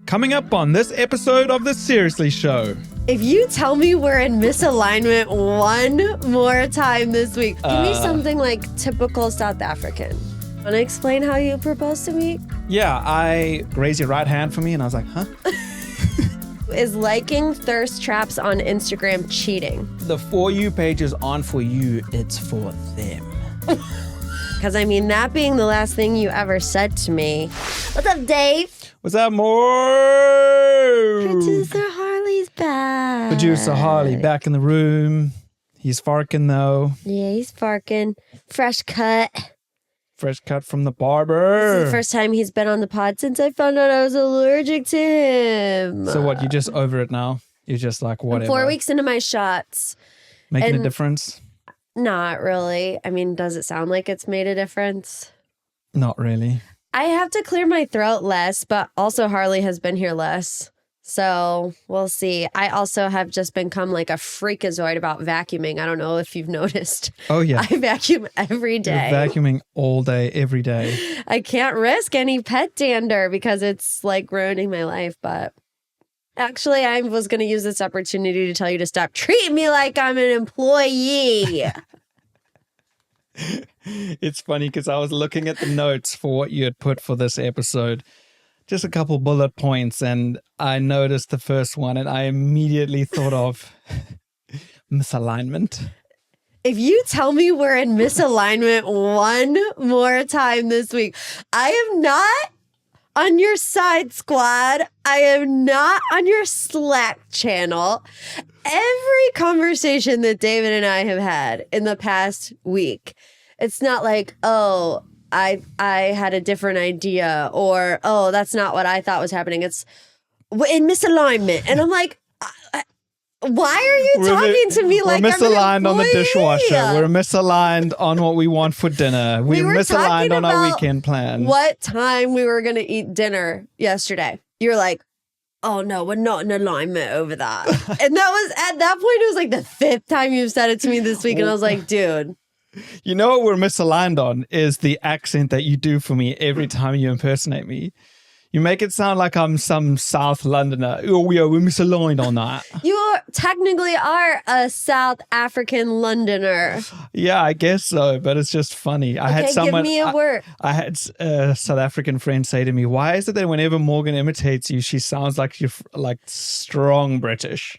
Coming up on this episode of The Seriously Show. If you tell me we're in misalignment one more time this week, give me something like typical South African. Want to explain how you proposed to me? Yeah, I raised your right hand for me and I was like, huh? Is liking thirst traps on Instagram cheating? The For You pages aren't for you, it's for them. Because I mean, that being the last thing you ever said to me. What's up, Dave? What's up, more? Producer Harley's back. Producer Harley back in the room. He's farking though. Yeah, he's farking. Fresh cut. Fresh cut from the barber. This is the first time he's been on the pod since I found out I was allergic to him. So what, you just over it now? You're just like, whatever. I'm 4 weeks into my shots. Making a difference? Not really. I mean, does it sound like it's made a difference? Not really. I have to clear my throat less, but also Harley has been here less. So we'll see. I also have just become like a freakazoid about vacuuming. I don't know if you've noticed. Oh, yeah. I vacuum every day. You're vacuuming all day, every day. I can't risk any pet dander because it's like ruining my life. But actually, I was going to use this opportunity to tell you to stop treating me like I'm an employee. It's funny because I was looking at the notes for what you had put for this episode. Just a couple bullet points, and I noticed the first one, and I immediately thought of misalignment. If you tell me we're in misalignment one more time this week, I am not on your side, squad. I am not on your Slack channel. Every conversation that David and I have had in the past week, it's not like, oh, I had a different idea, or, oh, that's not what I thought was happening. It's in misalignment. And I'm like, why are you talking to me like we're I'm an misaligned on the employee? dishwasher. We're misaligned on what we want for dinner. We're were misaligned talking on our about weekend plan. What time we were going to eat dinner yesterday. You're like, oh no, we're not in alignment over that. And that was, at that point, it was like the fifth time you've said it to me this week. And I was like, dude. You know what we're misaligned on is the accent that you do for me every time you impersonate me. You make it sound like I'm some South Londoner. Oh, yeah, we're misaligned on that. You technically are a South African Londoner. Yeah, I guess so, but it's just funny. I had someone, give me a word. I had a South African friend say to me, why is it that whenever Morgan imitates you, she sounds like you're like strong British?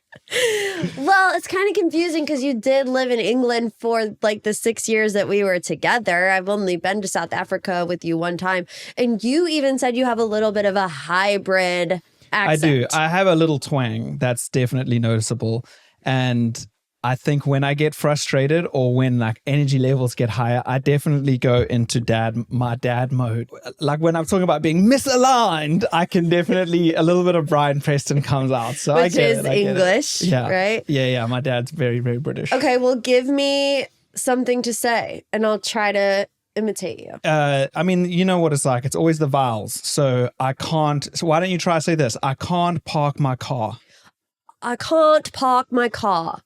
Well, it's kind of confusing because you did live in England for like the 6 years that we were together. I've only been to South Africa with you one time. And you even said you have a little bit of a hybrid accent. I do. I have a little twang that's definitely noticeable. And I think when I get frustrated or when like energy levels get higher, I definitely go into my dad mode. Like when I'm talking about being misaligned, I can definitely, a little bit of Brian Preston comes out. So Which I get is it. I get English, it. Yeah. right? Yeah. My dad's very, very British. Okay, well, give me something to say and I'll try to imitate you. I mean, you know what it's like. It's always the vowels. So I can't. So why don't you try to say this? I can't park my car. I can't park my car.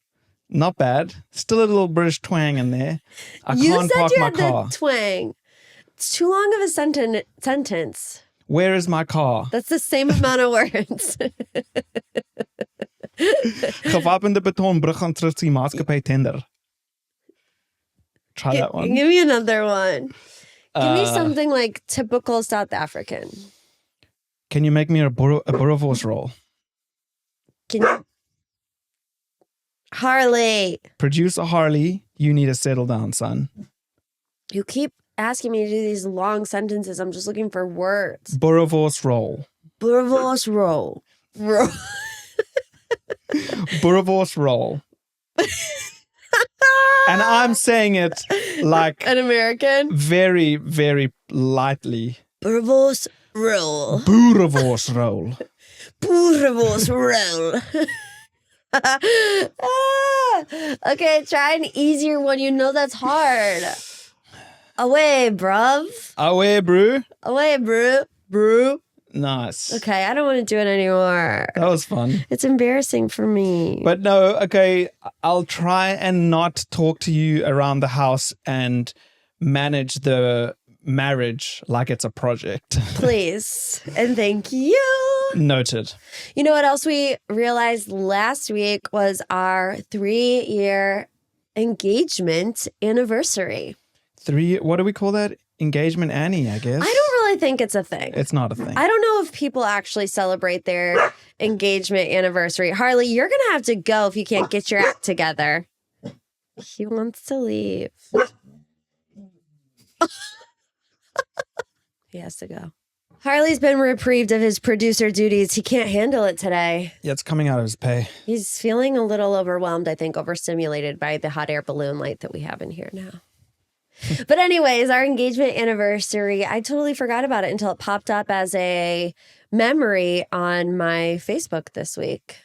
Not bad. Still a little British twang in there. I can't park my car. The twang. It's too long of a sentence. Where is my car? That's the same amount of words. Gewapende betonbrug gaan terug die maatskappy tender. Try that one. Give me another one. Give me something like typical South African. Can you make me a boerewors roll? Can you? Harley. Producer Harley, you need to settle down, son. You keep asking me to do these long sentences. I'm just looking for words. Boerewors roll. Boerewors roll. Boerewors roll. And I'm saying it like an American. Very, very lightly. Boerewors roll. Boerewors roll. Boerewors roll. Okay, try an easier one. You know that's hard. Away, bruv. Away, brew. Away, brew. Nice. Okay, I don't want to do it anymore. That was fun. It's embarrassing for me. But no, okay, I'll try and not talk to you around the house and manage the marriage like it's a project. Please. And thank you. Noted. You know what else we realized last week was our 3-year engagement anniversary. What do we call that? Engagement Annie, I guess. I don't really think it's a thing. It's not a thing. I don't know if people actually celebrate their engagement anniversary. Harley, you're going to have to go if you can't get your act together. He wants to leave. He has to go. Harley's been reprieved of his producer duties. He can't handle it today. Yeah, it's coming out of his pay. He's feeling a little overwhelmed, I think, overstimulated by the hot air balloon light that we have in here now. But anyways, our engagement anniversary, I totally forgot about it until it popped up as a memory on my Facebook this week.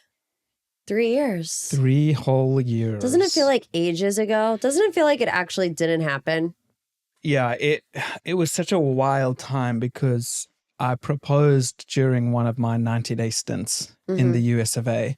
3 years. 3 whole years. Doesn't it feel like ages ago? Doesn't it feel like it actually didn't happen? Yeah, it was such a wild time because I proposed during one of my 90-day stints in the US of A.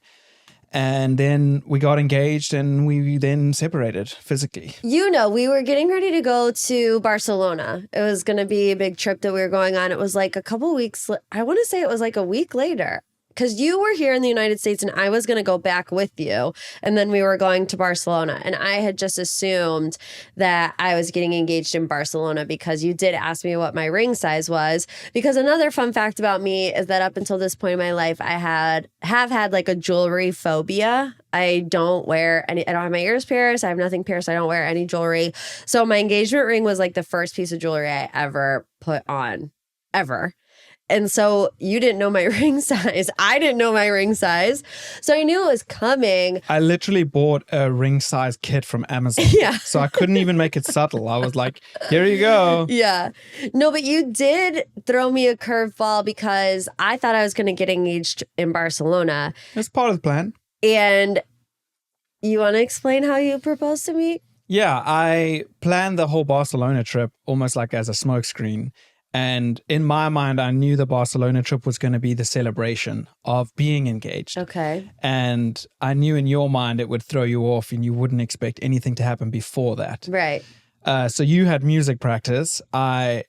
And then we got engaged and we then separated physically. You know, we were getting ready to go to Barcelona. It was going to be a big trip that we were going on. It was like a couple weeks. I want to say it was like a week later. Because you were here in the United States and I was going to go back with you. And then we were going to Barcelona. And I had just assumed that I was getting engaged in Barcelona because you did ask me what my ring size was. Because another fun fact about me is that up until this point in my life, I have had like a jewelry phobia. I don't have my ears pierced. I have nothing pierced. I don't wear any jewelry. So my engagement ring was like the first piece of jewelry I ever put on, ever. And so you didn't know my ring size. I didn't know my ring size. So I knew it was coming. I literally bought a ring size kit from Amazon. Yeah. So I couldn't even make it subtle. I was like, here you go. Yeah. No, but you did throw me a curveball because I thought I was going to get engaged in Barcelona. That's part of the plan. And you want to explain how you proposed to me? Yeah, I planned the whole Barcelona trip almost like as a smokescreen. And in my mind, I knew the Barcelona trip was going to be the celebration of being engaged. Okay. And I knew in your mind it would throw you off and you wouldn't expect anything to happen before that. Right. So you had music practice. It's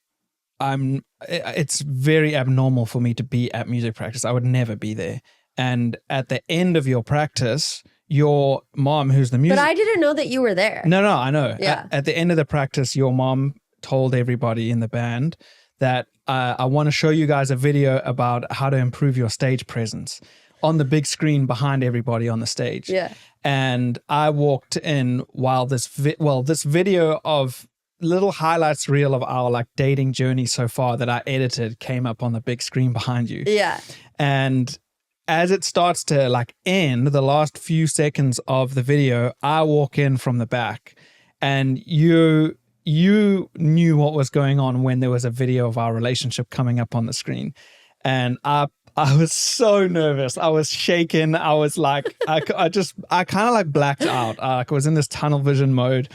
very abnormal for me to be at music practice. I would never be there. And at the end of your practice, your mom, who's the music... But I didn't know that you were there. No, I know. Yeah. At the end of the practice, your mom told everybody in the band that I want to show you guys a video about how to improve your stage presence on the big screen behind everybody on the stage. Yeah. And I walked in while this video of little highlights reel of our like dating journey so far that I edited came up on the big screen behind you. Yeah. And as it starts to like end, the last few seconds of the video, I walk in from the back and you knew what was going on when there was a video of our relationship coming up on the screen. And I was so nervous. I was shaking. I was like, I kind of like blacked out. I was in this tunnel vision mode.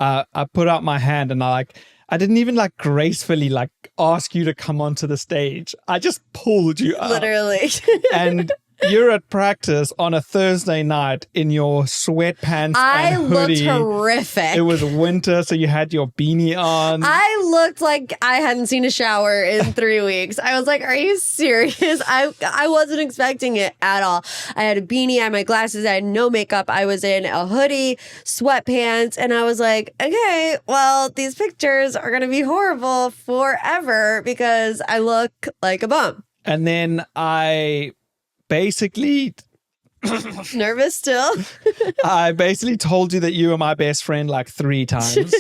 I put out my hand and I didn't even like gracefully like ask you to come onto the stage. I just pulled you up. Literally. And you're at practice on a Thursday night in your sweatpants and hoodie. I looked horrific. It was winter, so you had your beanie on. I looked like I hadn't seen a shower in 3 weeks. I was like, are you serious? I wasn't expecting it at all. I had a beanie, I had my glasses, I had no makeup. I was in a hoodie, sweatpants, and I was like, okay, well, these pictures are going to be horrible forever because I look like a bum. And then I basically nervous still. I basically told you that you were my best friend like 3 times.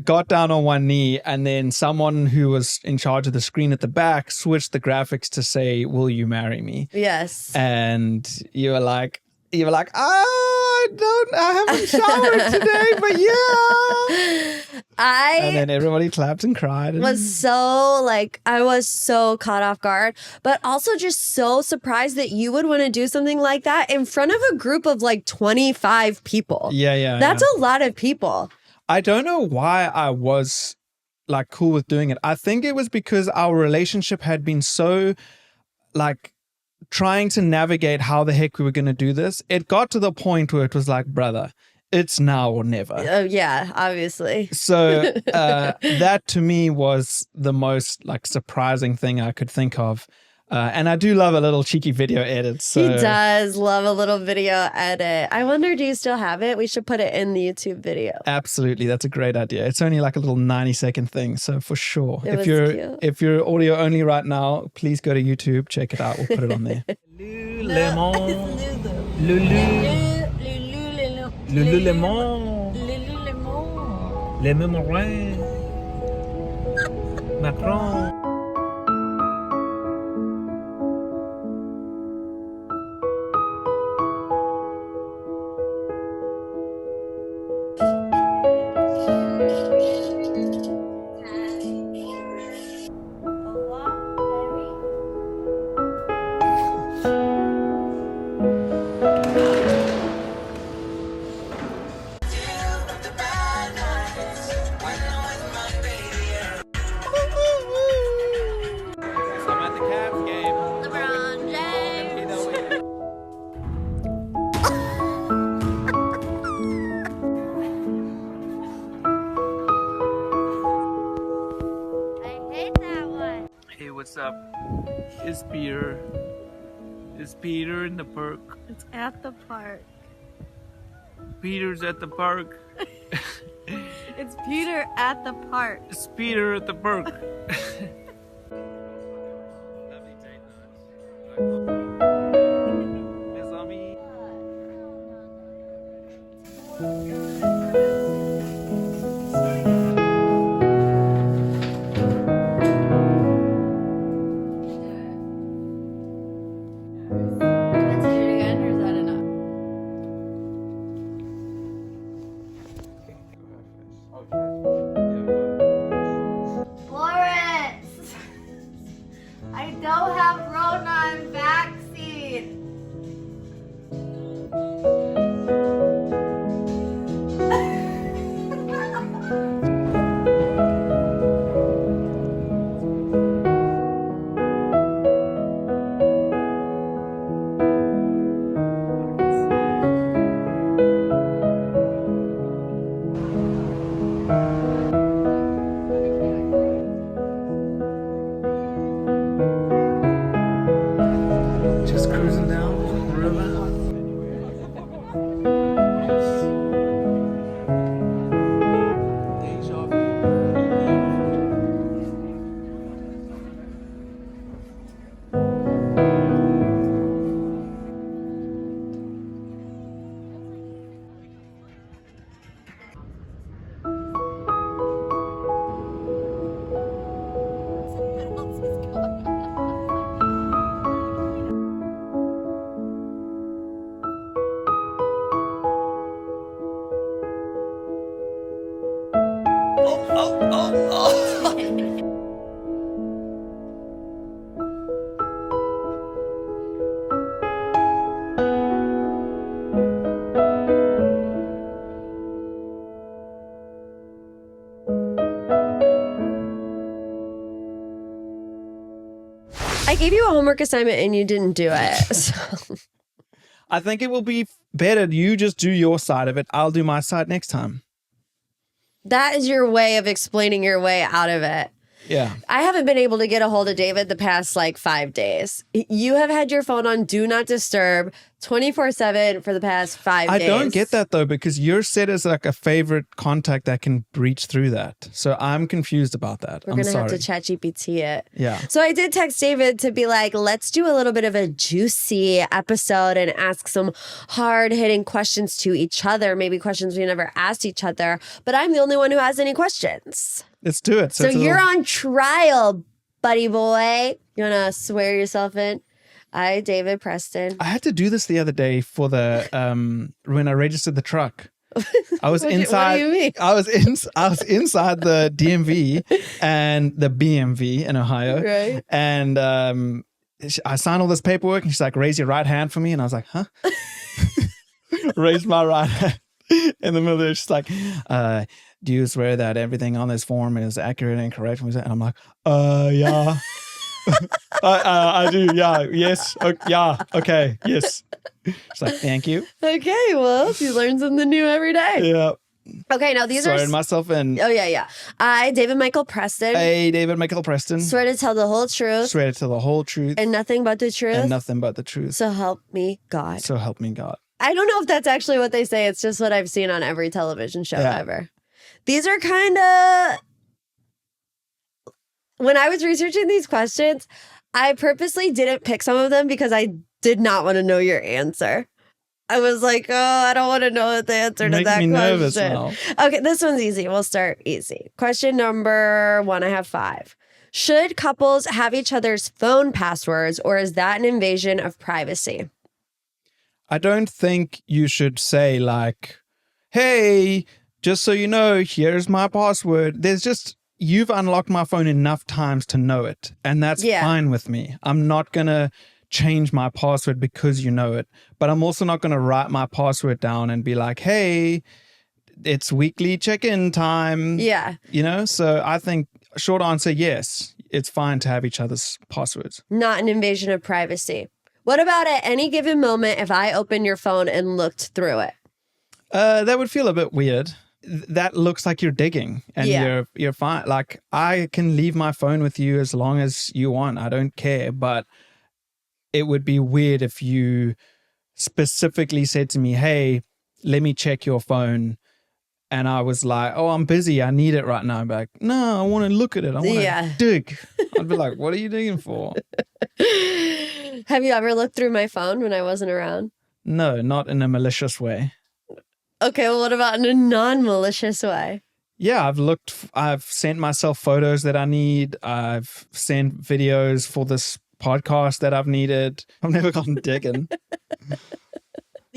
Got down on one knee, and then someone who was in charge of the screen at the back switched the graphics to say, "Will you marry me?" Yes. And you were like, I haven't showered today, but yeah. And then everybody clapped and cried. I was so caught off guard, but also just so surprised that you would want to do something like that in front of a group of like 25 people. Yeah. That's a lot of people. I don't know why I was like cool with doing it. I think it was because our relationship had been so like trying to navigate how the heck we were going to do this. It got to the point where it was like, brother, it's now or never. Yeah, obviously. So that to me was the most like surprising thing I could think of. And I do love a little cheeky video edit. So. He does love a little video edit. I wonder, do you still have it? We should put it in the YouTube video. Absolutely. That's a great idea. It's only like a little 90-second thing. So for sure. It was cute. If you're audio only right now, please go to YouTube, check it out. We'll put it on there. Lululemon. Lululemon. Les Morin. Macron. What's up? It's Peter. It's Peter in the park. It's at the park. Peter's at the park. It's Peter at the park. It's Peter at the park. Miss Ami. Just cruising down the river. Deja vu. I gave you a homework assignment and you didn't do it. So. I think it will be better. You just do your side of it. I'll do my side next time. That is your way of explaining your way out of it. Yeah. I haven't been able to get a hold of David the past like 5 days. You have had your phone on Do Not Disturb 24/7 for the past 5 days. I don't get that though, because you're set as like a favorite contact that can breach through that. So I'm confused about that. We're I'm going to sorry. have to ChatGPT it. Yeah. So I did text David to be like, let's do a little bit of a juicy episode and ask some hard-hitting questions to each other, maybe questions we never asked each other. But I'm the only one who has any questions. Let's do it. So you're on trial, buddy boy. You want to swear yourself in? I, David Preston. I had to do this the other day for the when I registered the truck. I was inside. What do you mean? I was inside the DMV and the BMV in Ohio. Right. And I signed all this paperwork, and she's like, "Raise your right hand for me," and I was like, "Huh?" Raised my right hand in the middle. She's like, "Do you swear that everything on this form is accurate and correct?" And I'm like, "Yeah." I do, yeah, yes, yeah, okay, yes. She's like, "Thank you." Okay, well, you learn something new every day. Yeah. Okay, now these Throwing are... myself in. Oh, yeah. I, David Michael Preston, Hey, David Michael Preston. swear to tell the whole truth Swear to the whole truth and nothing but the truth. and nothing but the truth. So help me God. So help me God. I don't know if that's actually what they say. It's just what I've seen on every television show ever. These are kind of... When I was researching these questions, I purposely didn't pick some of them because I did not want to know your answer. I was like, oh, I don't want to know the answer to that question. Nervous now. Okay, this one's easy. We'll start easy. Question number 1, I have 5. Should couples have each other's phone passwords, or is that an invasion of privacy? I don't think you should say like, hey, just so you know, here's my password. There's just, you've unlocked my phone enough times to know it. And that's fine with me. I'm not going to change my password because you know it. But I'm also not going to write my password down and be like, hey, it's weekly check-in time. Yeah. You know, so I think short answer, yes, it's fine to have each other's passwords. Not an invasion of privacy. What about at any given moment if I open your phone and looked through it? That would feel a bit weird. That looks like you're digging and you're fine. Like, I can leave my phone with you as long as you want. I don't care. But it would be weird if you specifically said to me, hey, let me check your phone. And I was like, oh, I'm busy. I need it right now. I'd be like, no, I want to look at it. I want to dig. I'd be like, what are you digging for? Have you ever looked through my phone when I wasn't around? No, not in a malicious way. Okay, well, what about in a non-malicious way? Yeah, I've sent myself photos that I need. I've sent videos for this podcast that I've needed. I've never gone digging.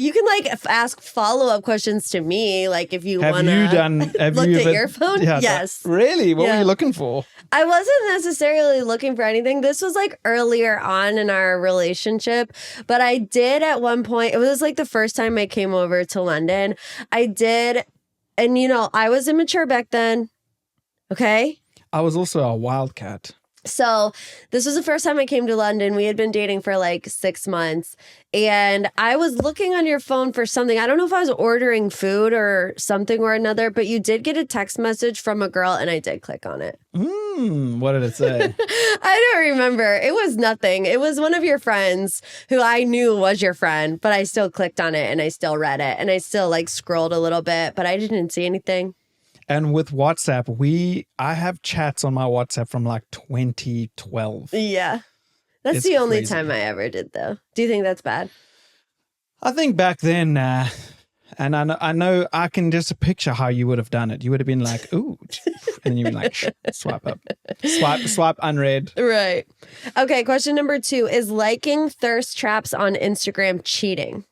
You can like ask follow-up questions to me, like if you want to. Have looked you at your phone? Yeah, yes. Really? What were you looking for? I wasn't necessarily looking for anything. This was like earlier on in our relationship, but I did at one point. It was like the first time I came over to London. I did, and you know, I was immature back then. Okay. I was also a wildcat. So this was the first time I came to London. We had been dating for like 6 months and I was looking on your phone for something. I don't know if I was ordering food or something or another, but you did get a text message from a girl and I did click on it. What did it say? I don't remember. It was nothing. It was one of your friends who I knew was your friend, but I still clicked on it and I still read it and I still like scrolled a little bit, but I didn't see anything. And with WhatsApp, I have chats on my WhatsApp from like 2012. Yeah. That's the only time I ever did, though. Do you think that's bad? I think back then, and I know I can just picture how you would have done it. You would have been like, ooh, and then you'd be like, swipe up, swipe unread. Right. Okay, question number 2. Is liking thirst traps on Instagram cheating?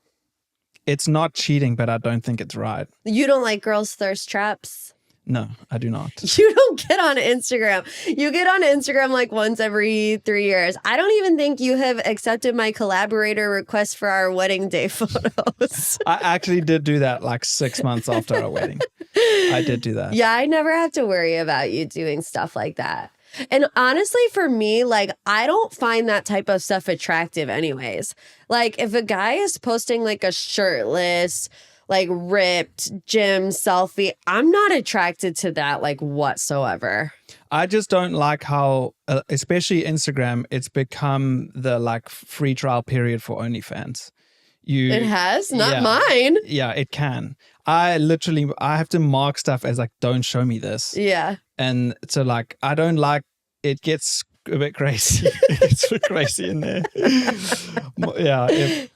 It's not cheating, but I don't think it's right. You don't like girls' thirst traps? No, I do not. You don't get on Instagram. You get on Instagram like once every 3 years. I don't even think you have accepted my collaborator request for our wedding day photos. I actually did do that like 6 months after our wedding. I did do that. Yeah, I never have to worry about you doing stuff like that. And honestly, for me, like, I don't find that type of stuff attractive anyways. Like, if a guy is posting like a shirtless, like ripped gym selfie, I'm not attracted to that like whatsoever. I just don't like how, especially Instagram, it's become the like free trial period for OnlyFans. It has? Not mine. Yeah, it can. I have to mark stuff as like, don't show me this. Yeah. And so like, I don't like, it gets a bit crazy. It's a bit crazy in there. Yeah.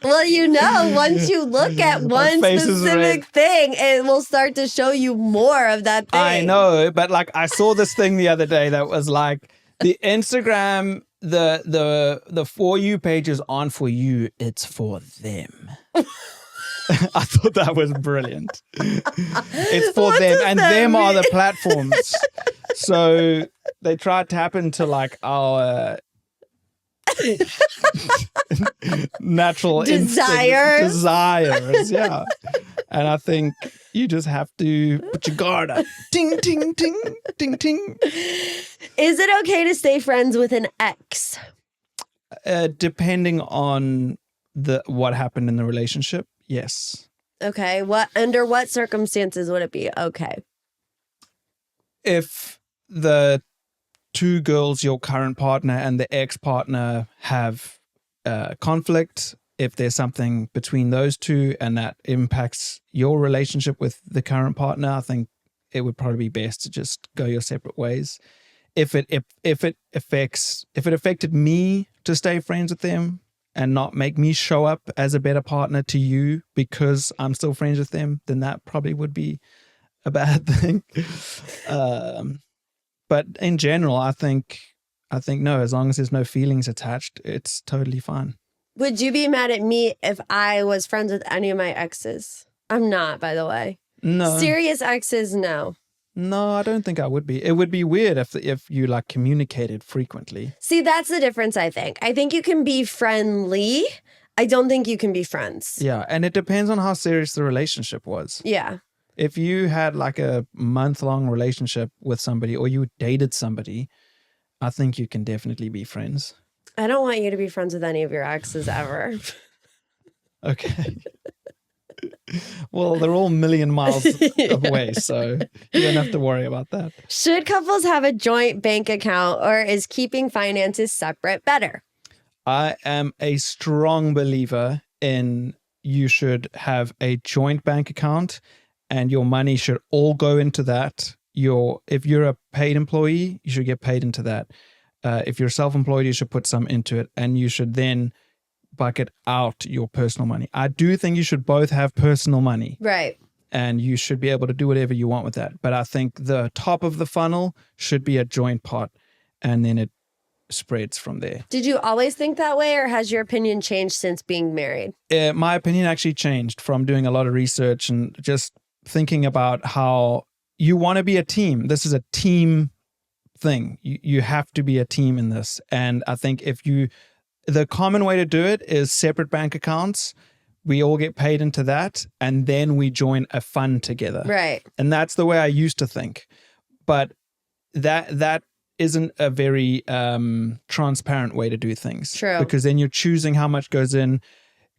Well, you know, once you look at one specific thing, it will start to show you more of that thing. I know, but like I saw this thing the other day that was like the Instagram, the For You pages aren't for you, it's for them. I thought that was brilliant. It's for them, and them are the platforms. So they try to tap into like our natural desires, yeah. And I think you just have to put your guard up. Ting, ting, ting, ting, ting. Is it okay to stay friends with an ex? Depending on what happened in the relationship, yes. Okay. Under what circumstances would it be okay? If the two girls, your current partner and the ex-partner, have conflict, if there's something between those two and that impacts your relationship with the current partner, I think it would probably be best to just go your separate ways. If it affected me to stay friends with them and not make me show up as a better partner to you because I'm still friends with them, then that probably would be a bad thing. But in general, I think no, as long as there's no feelings attached, it's totally fine. Would you be mad at me if I was friends with any of my exes? I'm not, by the way. No. Serious exes, no. No, I don't think I would be. It would be weird if you like communicated frequently. See, that's the difference, I think. I think you can be friendly. I don't think you can be friends. Yeah, and it depends on how serious the relationship was. Yeah. If you had like a month-long relationship with somebody or you dated somebody, I think you can definitely be friends. I don't want you to be friends with any of your exes ever. Okay. Well, they're all a million miles away, so you don't have to worry about that. Should couples have a joint bank account, or is keeping finances separate better? I am a strong believer in you should have a joint bank account and your money should all go into that. If you're a paid employee, you should get paid into that. If you're self-employed, you should put some into it, and you should then bucket out your personal money. I do think you should both have personal money. Right. And you should be able to do whatever you want with that. But I think the top of the funnel should be a joint pot, and then it spreads from there. Did you always think that way, or has your opinion changed since being married? My opinion actually changed from doing a lot of research and just thinking about how you want to be a team. This is a team thing. You have to be a team in this. And I think the common way to do it is separate bank accounts. We all get paid into that, and then we join a fund together. Right. And that's the way I used to think. But that isn't a very transparent way to do things. True. Because then you're choosing how much goes in.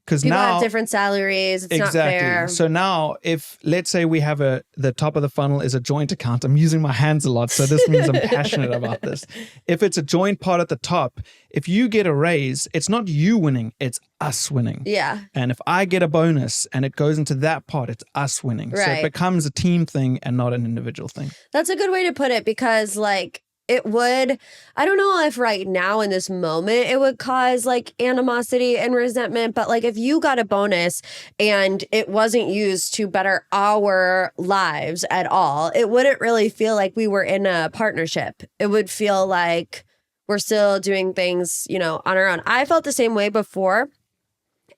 Because People now have different salaries. It's exactly. not fair. So now, if let's say we have the top of the funnel is a joint account, I'm using my hands a lot, so this means I'm passionate about this. If it's a joint pot at the top, if you get a raise, it's not you winning, it's us winning. Yeah. And if I get a bonus and it goes into that pot, it's us winning. Right. So it becomes a team thing and not an individual thing. That's a good way to put it, because like it would, I don't know if right now in this moment it would cause like animosity and resentment, but like if you got a bonus and it wasn't used to better our lives at all, it wouldn't really feel like we were in a partnership. It would feel like we're still doing things, on our own. I felt the same way before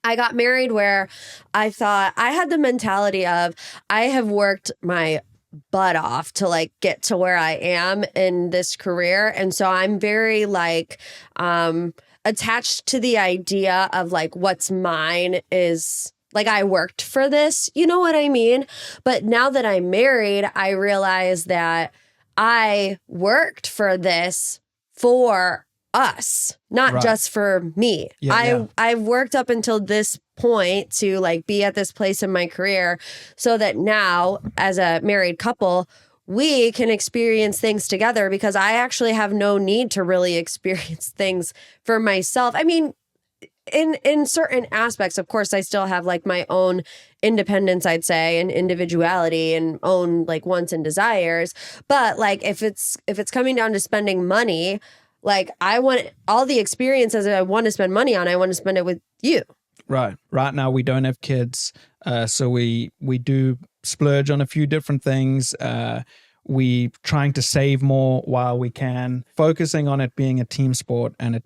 I got married, where I thought I had the mentality of I have worked my butt off to like get to where I am in this career. And so I'm very like attached to the idea of like what's mine is like I worked for this, you know what I mean? But now that I'm married, I realize that I worked for this for us, not Right. just for me. I've worked up until this point to like be at this place in my career so that now as a married couple, we can experience things together, because I actually have no need to really experience things for myself. I mean, in certain aspects, of course, I still have like my own independence, I'd say, and individuality and own like wants and desires. But like if it's coming down to spending money, like I want all the experiences that I want to spend money on, I want to spend it with you. Right. Right now we don't have kids, so we do splurge on a few different things. We trying to save more while we can, focusing on it being a team sport and a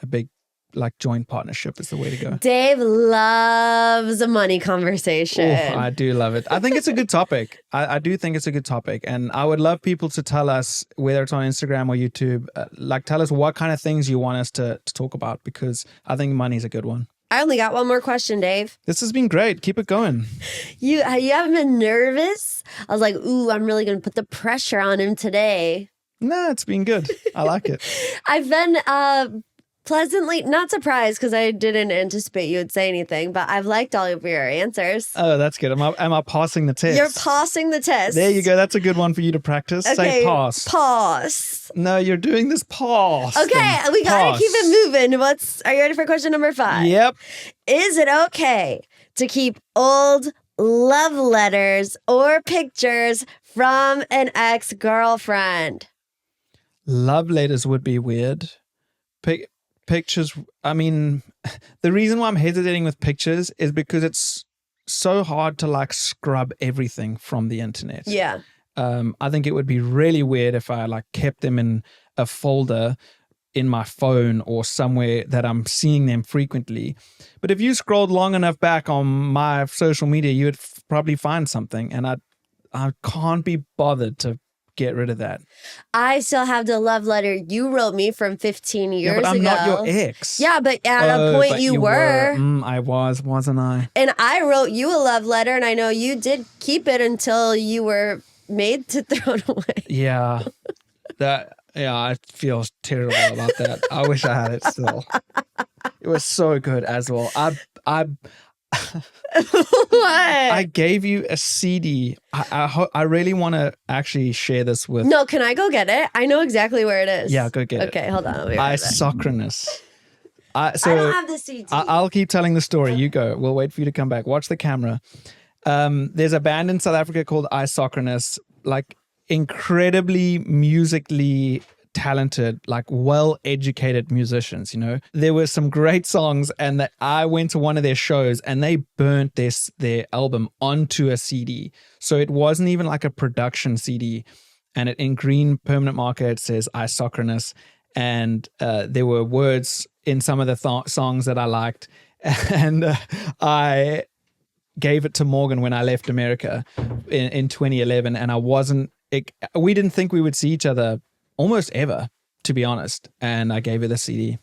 big like joint partnership is the way to go. Dave loves a money conversation. Oh, I do love it. I think it's a good topic. I do think it's a good topic. And I would love people to tell us, whether it's on Instagram or YouTube, tell us what kind of things you want us to talk about, because I think money's a good one. I only got one more question, Dave. This has been great. Keep it going. You haven't been nervous? I was like, ooh, I'm really going to put the pressure on him today. No, it's been good. I like it. I've been pleasantly, not surprised because I didn't anticipate you would say anything, but I've liked all of your answers. Oh, that's good. Am I passing the test? You're passing the test. There you go. That's a good one for you to practice. Okay, Say pass. Pass. No, you're doing this pass. Okay, we gotta Pass. keep it moving. Are you ready for question number 5? Yep. Is it okay to keep old love letters or pictures from an ex-girlfriend? Love letters would be weird. Pictures, I mean, the reason why I'm hesitating with pictures is because it's so hard to like scrub everything from the internet. Yeah. I think it would be really weird if I like kept them in a folder in my phone or somewhere that I'm seeing them frequently. But if you scrolled long enough back on my social media, you would probably find something, and I can't be bothered to get rid of that. I still have the love letter you wrote me from 15 years ago. Yeah, but I'm not your ex. Yeah, but at a point but you were. I wasn't I? And I wrote you a love letter, and I know you did keep it until you were made to throw it away. Yeah. I feel terrible about that. I wish I had it still. It was so good as well. I gave you a CD. I really want to actually share this with. No, can I go get it? I know exactly where it is. Yeah, go get it. Okay, hold on. I'll be right back. Isocronous. I don't have the CD. I'll keep telling the story. You go. We'll wait for you to come back. Watch the camera. There's a band in South Africa called Isocronous, like incredibly musically talented, like well-educated musicians, you know. There were some great songs, and I went to one of their shows and they burnt their album onto a CD. So it wasn't even like a production CD. And in green permanent marker, it says Isocronous. And there were words in some of the songs that I liked. And I gave it to Morgan when I left America in 2011. And we didn't think we would see each other almost ever, to be honest. And I gave her the CD.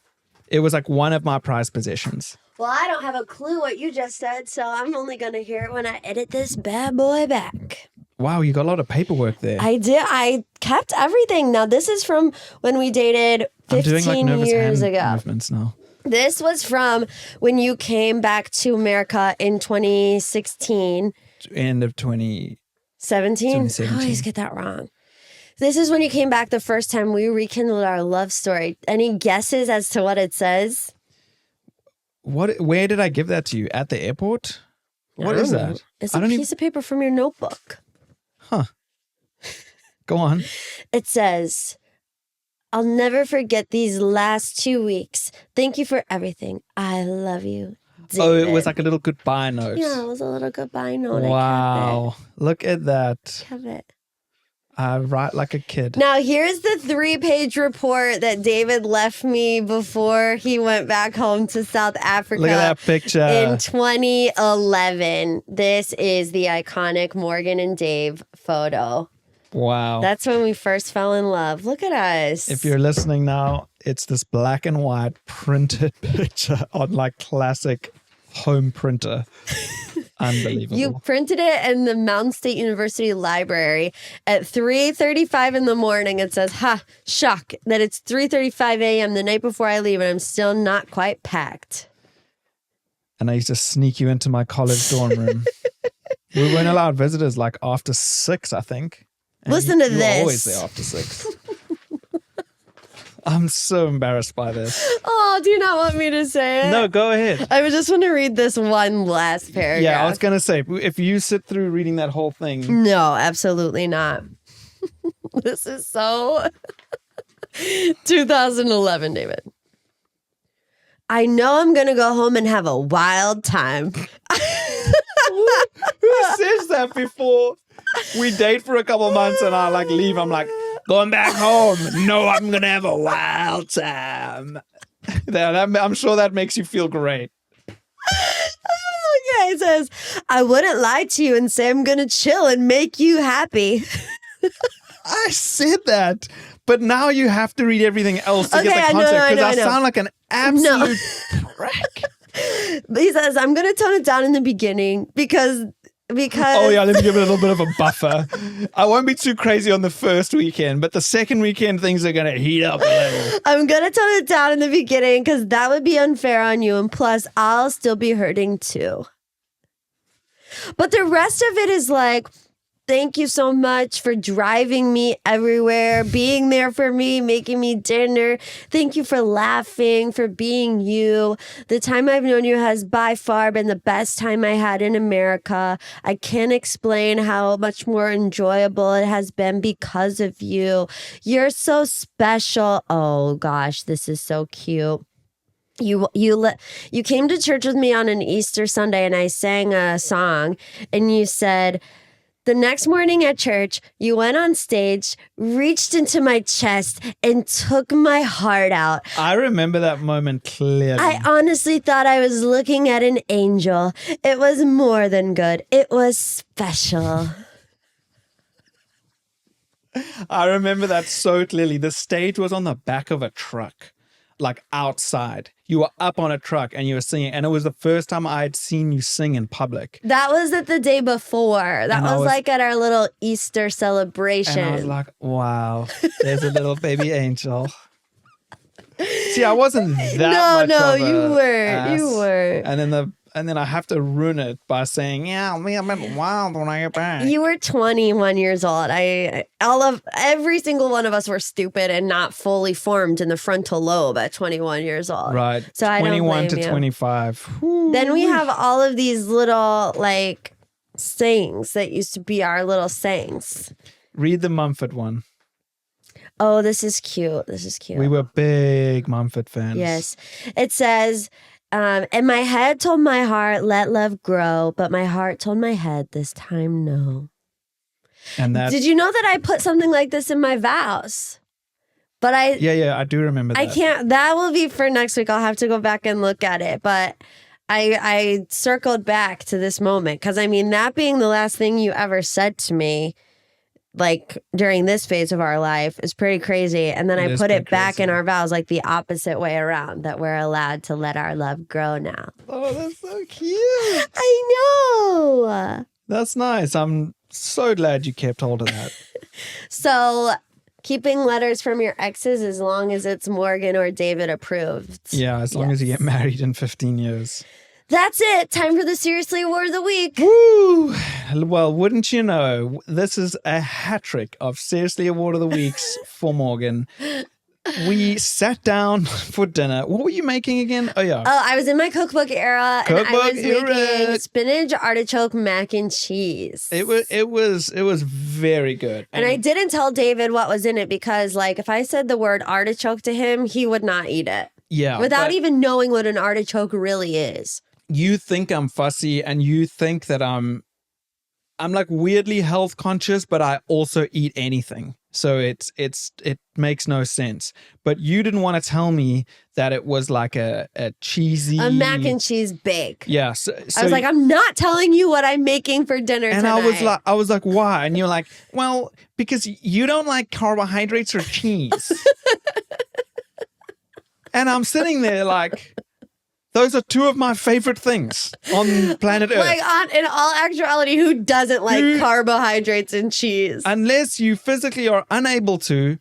It was like one of my prized possessions. Well, I don't have a clue what you just said, so I'm only going to hear it when I edit this bad boy back. Wow, you got a lot of paperwork there. I did. I kept everything. Now, this is from when we dated 15 I'm doing like nervous years hand ago. movements now. This was from when you came back to America in 2016. End of 2017. 17? I always get that wrong. This is when you came back the first time. We rekindled our love story. Any guesses as to what it says? Where did I give that to you? At the airport? What is that? It's a piece of paper from your notebook. Huh. Go on. It says, I'll never forget these last 2 weeks. Thank you for everything. I love you, David. Oh, it was like a little goodbye note. Yeah, it was a little goodbye note. Wow. Look at that. I kept it. I write like a kid. Now, here's the 3-page report that David left me before he went back home to South Africa. Look at that picture. In 2011. This is the iconic Morgan and Dave photo. Wow. That's when we first fell in love. Look at us. If you're listening now, it's this black and white printed picture on like classic home printer. Unbelievable. You printed it in the Mountain State University library at 3:35 in the morning. It says, shock that it's 3:35 a.m. the night before I leave and I'm still not quite packed. And I used to sneak you into my college dorm room. We weren't allowed visitors like after 6, I think. And Listen to you were this. always there after 6. I'm so embarrassed by this. Oh, do you not want me to say it? No, go ahead. I just want to read this one last paragraph. Yeah, I was going to say, if you sit through reading that whole thing. No, absolutely not. This is so 2011, David. I know I'm going to go home and have a wild time. Who says that before we date for a couple months and I like leave? I'm like, going back home. No, I'm going to have a wild time. I'm sure that makes you feel great. Yeah, it says, I wouldn't lie to you and say I'm going to chill and make you happy. I said that, but now you have to read everything else to get the context because I sound like an absolute prick. But he says, I'm going to tone it down in the beginning because because Oh yeah, let me give it a little bit of a buffer. I won't be too crazy on the first weekend, but the second weekend things are going to heat up a little. I'm going to tone it down in the beginning because that would be unfair on you. And plus, I'll still be hurting too. But the rest of it is like, thank you so much for driving me everywhere, being there for me, making me dinner. Thank you for laughing, for being you. The time I've known you has by far been the best time I had in America. I can't explain how much more enjoyable it has been because of you. You're so special. Oh gosh, this is so cute. You came to church with me on an Easter Sunday and I sang a song and you said, the next morning at church, you went on stage, reached into my chest, and took my heart out. I remember that moment clearly. I honestly thought I was looking at an angel. It was more than good. It was special. I remember that so clearly. The stage was on the back of a truck, like outside. You were up on a truck and you were singing, and it was the first time I had seen you sing in public. That was at the day before. That was like at our little Easter celebration. And I was like, wow, there's a little baby angel. See, I wasn't that much of you a weren't. ass. You weren't. And then I have to ruin it by saying, yeah, me, I'm wild when I get back. You were 21 years old. Every single one of us were stupid and not fully formed in the frontal lobe at 21 years old. Right. So I 21 don't to blame you. 25. Then we have all of these little like sayings that used to be our little sayings. Read the Mumford one. Oh, this is cute. This is cute. We were big Mumford fans. Yes. It says, and my head told my heart, let love grow, but my heart told my head this time, no. And that. Did you know that I put something like this in my vows? But Yeah, I do remember that. I can't, that will be for next week. I'll have to go back and look at it. But I circled back to this moment because I mean, that being the last thing you ever said to me, like during this phase of our life is pretty crazy. And then I put it back in our vows, like the opposite way around, that we're allowed to let our love grow now. Oh, that's so cute. I know. That's nice. I'm so glad you kept hold of that. So keeping letters from your exes as long as it's Morgan or David approved. Yeah, as long as you get married in 15 years. That's it. Time for the Seriously Award of the Week. Woo! Well, wouldn't you know, this is a hat trick of Seriously Award of the Weeks for Morgan. We sat down for dinner. What were you making again? Oh, yeah. Oh, I was in my cookbook era and I Cookbook was era. making spinach artichoke mac and cheese. It was very good. And I didn't tell David what was in it because, like, if I said the word artichoke to him, he would not eat it. Yeah. Without even knowing what an artichoke really is. You think I'm fussy and you think that I'm like weirdly health conscious, but I also eat anything. So it makes no sense. But you didn't want to tell me that it was like a cheesy... A mac and cheese bake. Yeah. So I was like, I'm not telling you what I'm making for dinner and tonight. I was like, why? And you're like, well, because you don't like carbohydrates or cheese. And I'm sitting there like... Those are two of my favorite things on planet Earth. Like, in all actuality, who doesn't like carbohydrates and cheese? Unless you physically are unable to,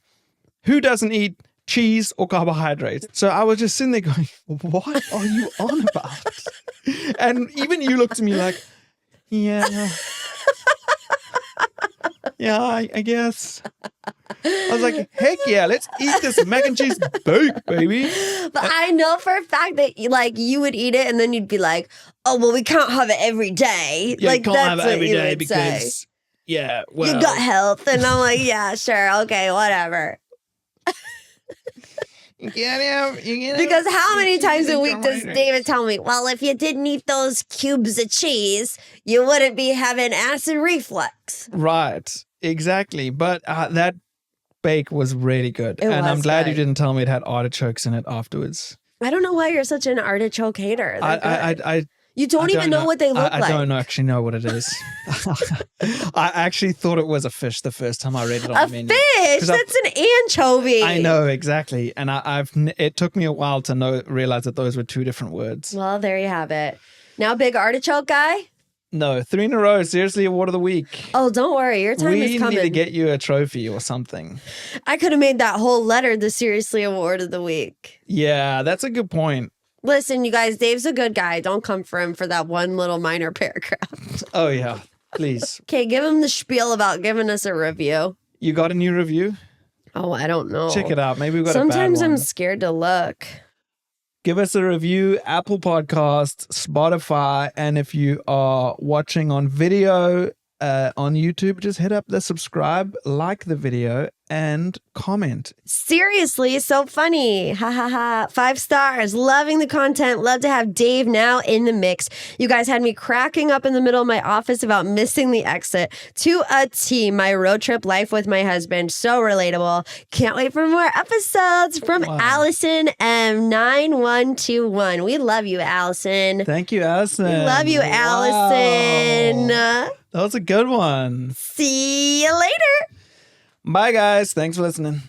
who doesn't eat cheese or carbohydrates? So I was just sitting there going, what are you on about? And even you looked at me like, yeah. Yeah, I guess. I was like, heck yeah, let's eat this mac and cheese bake, baby. But I know for a fact that you would eat it and then you'd be like, oh, well, we can't have it every day. Yeah, like, you can't that's have it what every you day would because, say. yeah, well. You got health. And I'm like, yeah, sure. Okay, whatever. You can't Because how many times a week does David tell me, well, if you didn't eat those cubes of cheese, you wouldn't be having acid reflux. Right, exactly. But that bake was really good. It and I'm was glad good. you didn't tell me it had artichokes in it afterwards. I don't know why you're such an artichoke hater. You don't even know what they look like. I don't actually know what it is. I actually thought it was a fish the first time I read it on A the menu. fish? That's an anchovy. I know, exactly. And it took me a while to realize that those were two different words. Well, there you have it. Now, big artichoke guy? No, 3 in a row. Seriously, award of the week. Oh, don't worry. Your time is We coming. need to get you a trophy or something. I could have made that whole letter the Seriously Award of the Week. Yeah, that's a good point. Listen, you guys, Dave's a good guy. Don't come for him for that one little minor paragraph. Oh, yeah. Please. Okay, give him the spiel about giving us a review. You got a new review? Oh, I don't know. Check it out. Maybe we got Sometimes a bad one. I'm scared to look. Give us a review, Apple Podcasts, Spotify, and if you are watching on video on YouTube, just hit up the subscribe, like the video, and comment. Seriously, so funny. Ha ha ha. 5 stars. Loving the content. Love to have Dave now in the mix. You guys had me cracking up in the middle of my office about missing the exit to a T. My road trip life with my husband. So relatable. Can't wait for more episodes from Allison M9121. We love you, Allison. Thank you, Allison. We love you, Allison. Wow. That was a good one. See you later. Bye, guys. Thanks for listening.